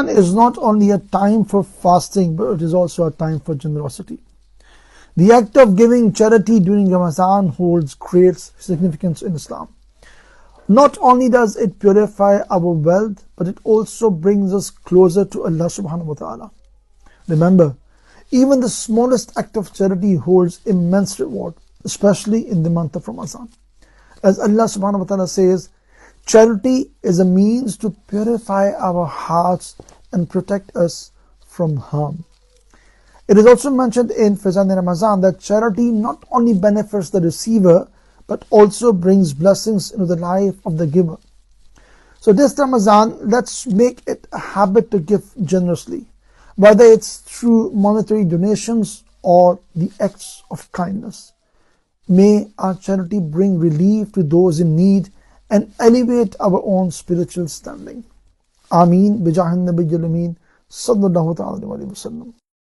Ramadan is not only a time for fasting, but it is also a time for generosity. The act of giving charity during Ramadan holds great significance in Islam. Not only does it purify our wealth, but it also brings us closer to Allah subhanahu wa ta'ala. Remember, even the smallest act of charity holds immense reward, especially in the month of Ramadan. As Allah subhanahu wa ta'ala says, charity is a means to purify our hearts and protect us from harm. It is also mentioned in Faizan Ramadan that charity not only benefits the receiver, but also brings blessings into the life of the giver. So this Ramadan, let's make it a habit to give generously, whether it's through monetary donations or the acts of kindness. May our charity bring relief to those in need and elevate our own spiritual standing. Ameen. Bijahin Nabiyyil Ameen. Sallallahu Alaihi Wasallam.